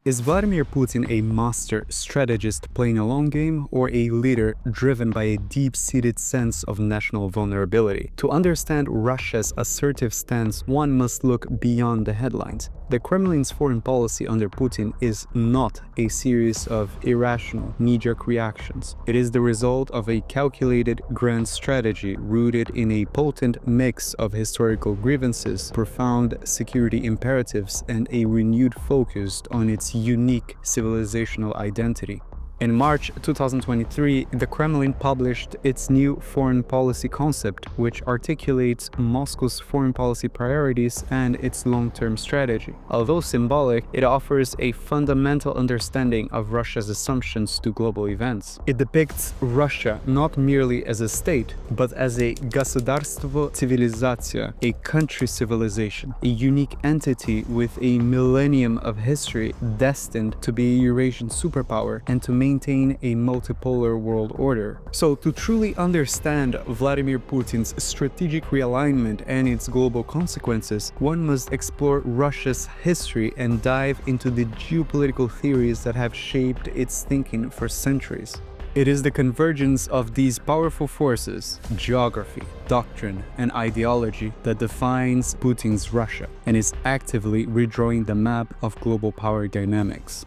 Is Vladimir Putin a master strategist playing a long game, or a leader driven by a deep-seated sense of national vulnerability? To understand Russia's assertive stance, one must look beyond the headlines. The Kremlin's foreign policy under Putin is not a series of irrational, knee-jerk reactions. It is the result of a calculated grand strategy rooted in a potent mix of historical grievances, profound security imperatives, and a renewed focus on its unique civilizational identity. In March 2023, the Kremlin published its new foreign policy concept, which articulates Moscow's foreign policy priorities and its long-term strategy. Although symbolic, it offers a fundamental understanding of Russia's assumptions to global events. It depicts Russia not merely as a state, but as a государство цивилизация, a country civilization, a unique entity with a millennium of history destined to be a Eurasian superpower and to maintain a multipolar world order. So, to truly understand Vladimir Putin's strategic realignment and its global consequences, one must explore Russia's history and dive into the geopolitical theories that have shaped its thinking for centuries. It is the convergence of these powerful forces, geography, doctrine, and ideology, that defines Putin's Russia and is actively redrawing the map of global power dynamics.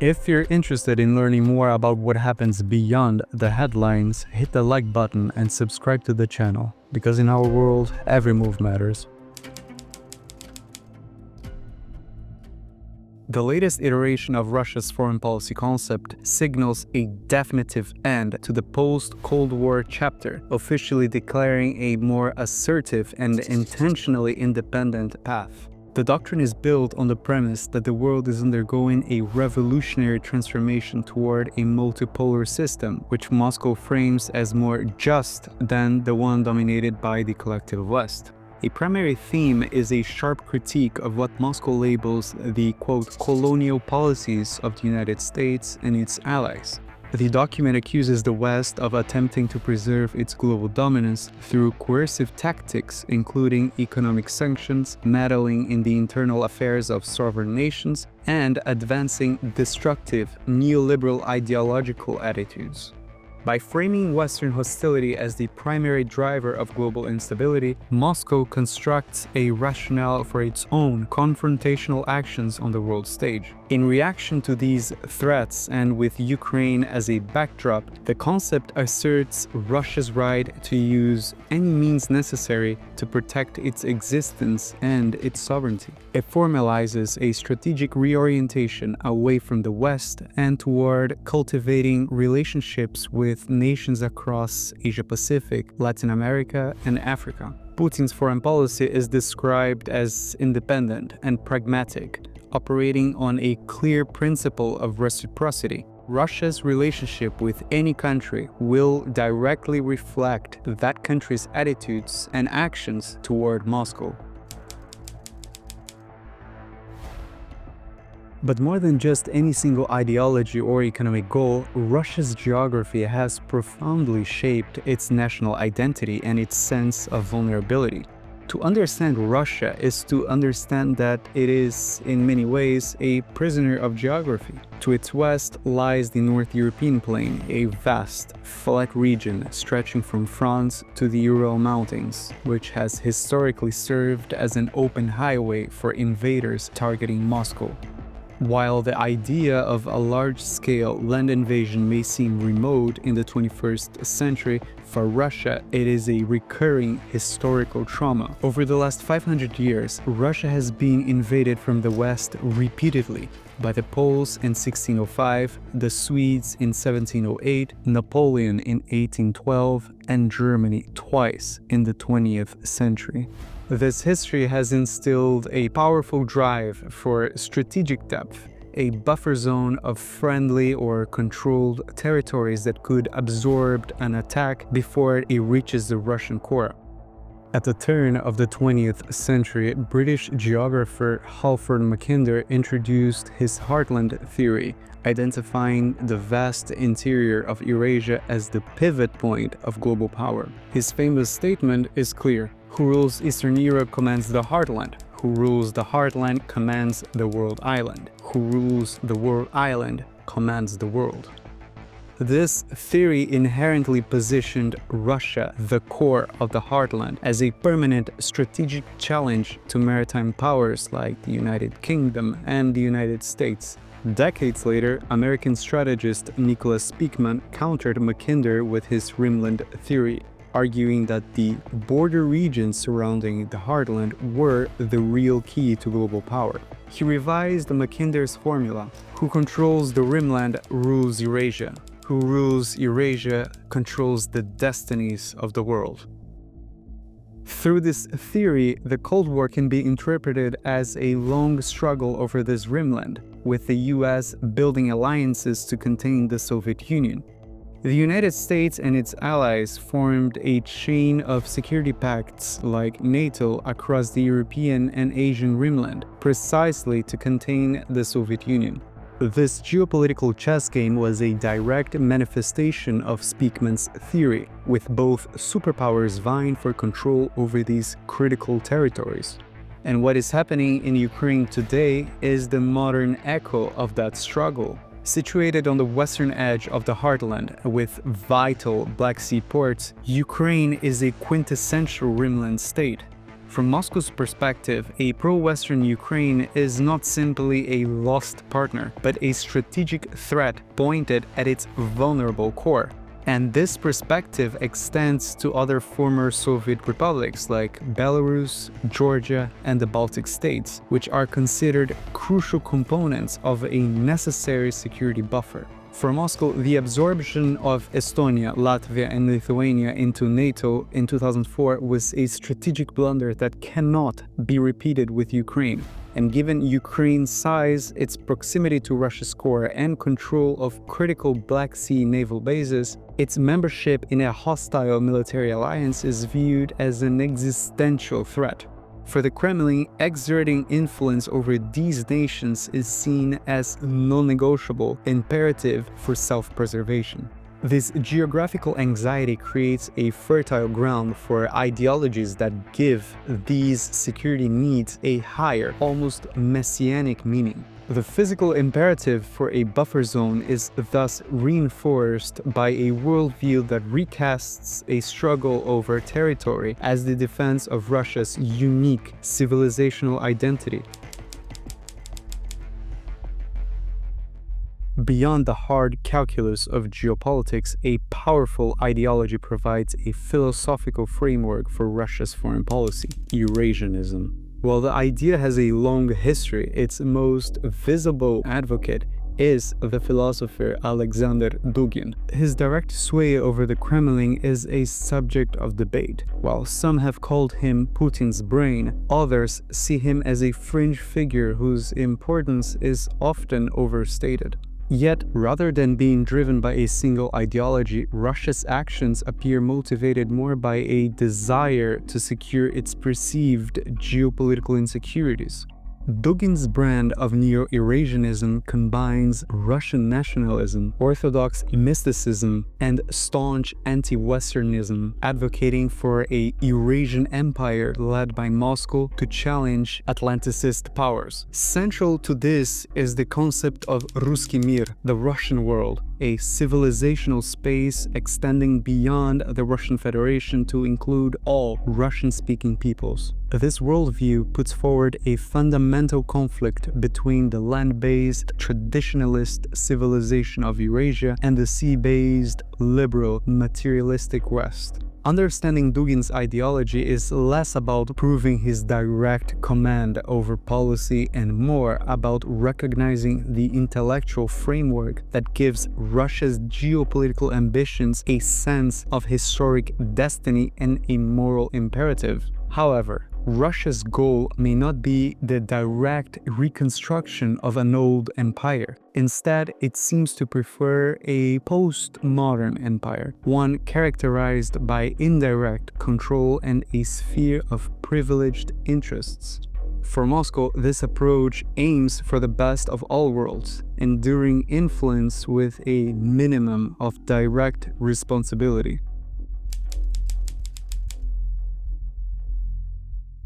If you're interested in learning more about what happens beyond the headlines, hit the like button and subscribe to the channel, because in our world, every move matters. The latest iteration of Russia's foreign policy concept signals a definitive end to the post-Cold War chapter, officially declaring a more assertive and intentionally independent path. The doctrine is built on the premise that the world is undergoing a revolutionary transformation toward a multipolar system, which Moscow frames as more just than the one dominated by the collective West. A primary theme is a sharp critique of what Moscow labels the, quote, colonial policies of the United States and its allies. The document accuses the West of attempting to preserve its global dominance through coercive tactics, including economic sanctions, meddling in the internal affairs of sovereign nations, and advancing destructive neoliberal ideological attitudes. By framing Western hostility as the primary driver of global instability, Moscow constructs a rationale for its own confrontational actions on the world stage. In reaction to these threats, and with Ukraine as a backdrop, the concept asserts Russia's right to use any means necessary to protect its existence and its sovereignty. It formalizes a strategic reorientation away from the West and toward cultivating relationships with nations across Asia-Pacific, Latin America, and Africa. Putin's foreign policy is described as independent and pragmatic, operating on a clear principle of reciprocity. Russia's relationship with any country will directly reflect that country's attitudes and actions toward Moscow. But more than just any single ideology or economic goal, Russia's geography has profoundly shaped its national identity and its sense of vulnerability. To understand Russia is to understand that it is, in many ways, a prisoner of geography. To its west lies the North European plain, a vast, flat region stretching from France to the Ural Mountains, which has historically served as an open highway for invaders targeting Moscow. While the idea of a large-scale land invasion may seem remote in the 21st century, for Russia it is a recurring historical trauma. Over the last 500 years, Russia has been invaded from the West repeatedly, by the Poles in 1605, the Swedes in 1708, Napoleon in 1812, and Germany twice in the 20th century. This history has instilled a powerful drive for strategic depth, a buffer zone of friendly or controlled territories that could absorb an attack before it reaches the Russian core. At the turn of the 20th century, British geographer Halford Mackinder introduced his Heartland theory, identifying the vast interior of Eurasia as the pivot point of global power. His famous statement is clear: "Who rules Eastern Europe commands the heartland. Who rules the heartland commands the world island. Who rules the world island commands the world. This theory inherently positioned Russia, the core of the heartland, as a permanent strategic challenge to maritime powers like the United Kingdom and the United States. Decades later, American strategist Nicholas Speakman countered Mackinder with his Rimland theory, arguing that the border regions surrounding the heartland were the real key to global power. He revised Mackinder's formula: who controls the Rimland rules Eurasia. Who rules Eurasia controls the destinies of the world. Through this theory, the Cold War can be interpreted as a long struggle over this Rimland, with the US building alliances to contain the Soviet Union. The United States and its allies formed a chain of security pacts like NATO across the European and Asian Rimland, precisely to contain the Soviet Union. This geopolitical chess game was a direct manifestation of Speakman's theory, with both superpowers vying for control over these critical territories. And what is happening in Ukraine today is the modern echo of that struggle. Situated on the western edge of the heartland with vital Black Sea ports, Ukraine is a quintessential Rimland state. From Moscow's perspective, a pro-Western Ukraine is not simply a lost partner, but a strategic threat pointed at its vulnerable core. And this perspective extends to other former Soviet republics like Belarus, Georgia, and the Baltic states, which are considered crucial components of a necessary security buffer. For Moscow, the absorption of Estonia, Latvia, and Lithuania into NATO in 2004 was a strategic blunder that cannot be repeated with Ukraine. And given Ukraine's size, its proximity to Russia's core, and control of critical Black Sea naval bases, its membership in a hostile military alliance is viewed as an existential threat. For the Kremlin, exerting influence over these nations is seen as non-negotiable, imperative for self-preservation. This geographical anxiety creates a fertile ground for ideologies that give these security needs a higher, almost messianic meaning. The physical imperative for a buffer zone is thus reinforced by a worldview that recasts a struggle over territory as the defense of Russia's unique civilizational identity. Beyond the hard calculus of geopolitics, a powerful ideology provides a philosophical framework for Russia's foreign policy: Eurasianism. While the idea has a long history, its most visible advocate is the philosopher Alexander Dugin. His direct sway over the Kremlin is a subject of debate. While some have called him Putin's brain, others see him as a fringe figure whose importance is often overstated. Yet, rather than being driven by a single ideology, Russia's actions appear motivated more by a desire to secure its perceived geopolitical insecurities. Dugin's brand of neo-Eurasianism combines Russian nationalism, orthodox mysticism, and staunch anti-Westernism, advocating for a Eurasian empire led by Moscow to challenge Atlanticist powers. Central to this is the concept of Ruski Mir, the Russian world, a civilizational space extending beyond the Russian Federation to include all Russian-speaking peoples. This worldview puts forward a fundamental conflict between the land-based, traditionalist civilization of Eurasia and the sea-based, liberal, materialistic West. Understanding Dugin's ideology is less about proving his direct command over policy and more about recognizing the intellectual framework that gives Russia's geopolitical ambitions a sense of historic destiny and a moral imperative. However, Russia's goal may not be the direct reconstruction of an old empire. Instead, it seems to prefer a post-modern empire, one characterized by indirect control and a sphere of privileged interests. For Moscow, this approach aims for the best of all worlds, enduring influence with a minimum of direct responsibility.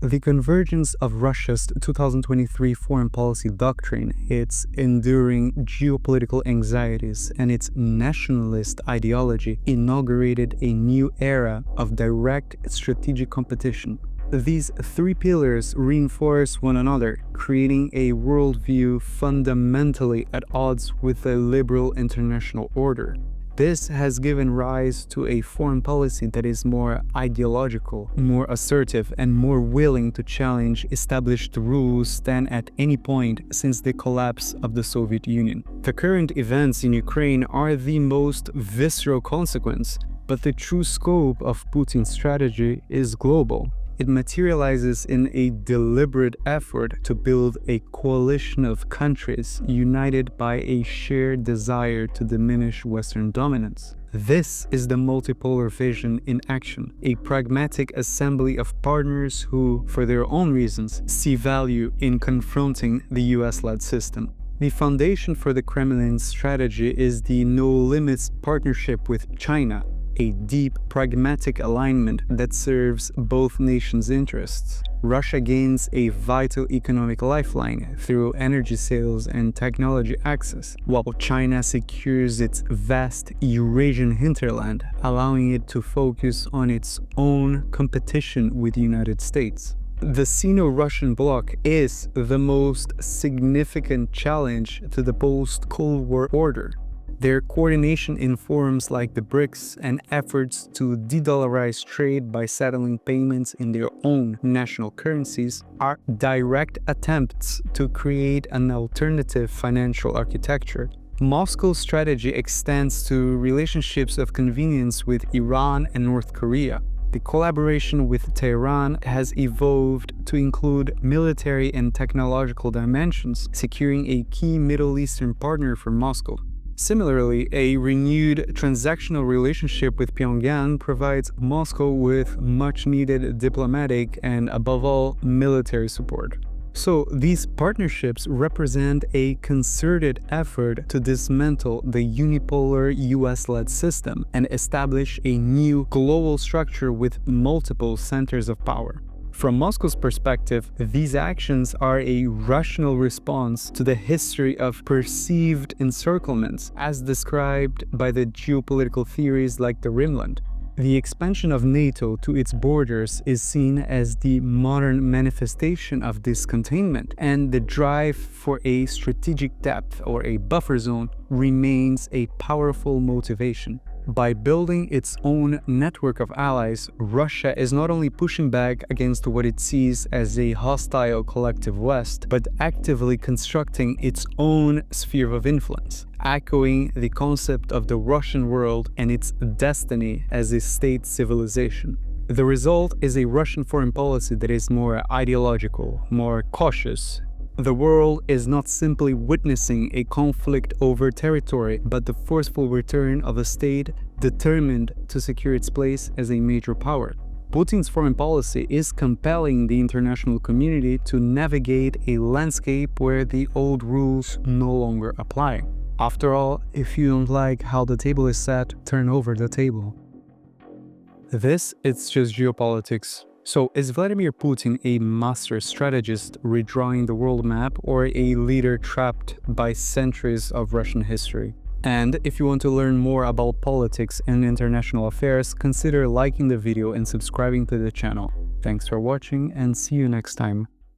The convergence of Russia's 2023 foreign policy doctrine, its enduring geopolitical anxieties, and its nationalist ideology inaugurated a new era of direct strategic competition. These three pillars reinforce one another, creating a worldview fundamentally at odds with the liberal international order. This has given rise to a foreign policy that is more ideological, more assertive, and more willing to challenge established rules than at any point since the collapse of the Soviet Union. The current events in Ukraine are the most visceral consequence, but the true scope of Putin's strategy is global. It materializes in a deliberate effort to build a coalition of countries united by a shared desire to diminish Western dominance. This is the multipolar vision in action, a pragmatic assembly of partners who, for their own reasons, see value in confronting the US-led system. The foundation for the Kremlin's strategy is the no-limits partnership with China, a deep, pragmatic alignment that serves both nations' interests. Russia gains a vital economic lifeline through energy sales and technology access, while China secures its vast Eurasian hinterland, allowing it to focus on its own competition with the United States. The Sino-Russian bloc is the most significant challenge to the post-Cold War order. Their coordination in forums like the BRICS and efforts to de-dollarize trade by settling payments in their own national currencies are direct attempts to create an alternative financial architecture. Moscow's strategy extends to relationships of convenience with Iran and North Korea. The collaboration with Tehran has evolved to include military and technological dimensions, securing a key Middle Eastern partner for Moscow. Similarly, a renewed transactional relationship with Pyongyang provides Moscow with much-needed diplomatic and, above all, military support. So, these partnerships represent a concerted effort to dismantle the unipolar US-led system and establish a new global structure with multiple centers of power. From Moscow's perspective, these actions are a rational response to the history of perceived encirclements, as described by the geopolitical theories like the Rimland. The expansion of NATO to its borders is seen as the modern manifestation of this containment, and the drive for a strategic depth or a buffer zone remains a powerful motivation. By building its own network of allies, Russia is not only pushing back against what it sees as a hostile collective West, but actively constructing its own sphere of influence, echoing the concept of the Russian world and its destiny as a state civilization. The result is a Russian foreign policy that is more ideological, more cautious. The world is not simply witnessing a conflict over territory, but the forceful return of a state determined to secure its place as a major power. Putin's foreign policy is compelling the international community to navigate a landscape where the old rules no longer apply. After all, if you don't like how the table is set, turn over the table. This is just geopolitics. So, is Vladimir Putin a master strategist redrawing the world map, or a leader trapped by centuries of Russian history? And if you want to learn more about politics and international affairs, consider liking the video and subscribing to the channel. Thanks for watching, and see you next time.